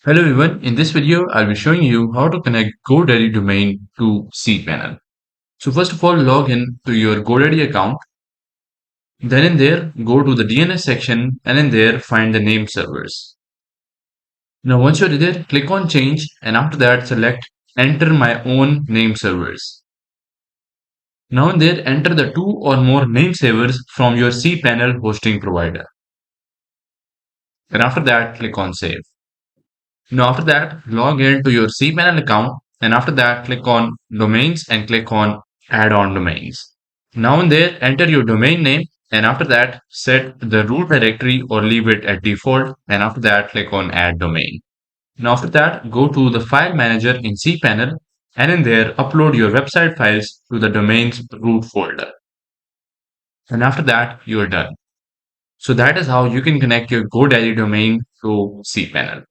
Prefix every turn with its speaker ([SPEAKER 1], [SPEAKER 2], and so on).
[SPEAKER 1] Hello everyone, in this video I'll be showing you how to connect Godaddy domain to Cpanel. So first of all log in to your Godaddy account, then in there go to the DNS section and in there find the name servers. Now once you're there click on change and after that select enter my own name servers. Now in there enter the two or more name servers from your Cpanel hosting provider. And after that click on save. Now after that, log in to your cPanel account and after that click on domains and click on Addon Domains. Now in there, enter your domain name and after that set the root directory or leave it at default and after that click on add domain. Now after that, go to the file manager in cPanel and in there upload your website files to the domains root folder. And after that, you are done. So that is how you can connect your GoDaddy domain to cPanel.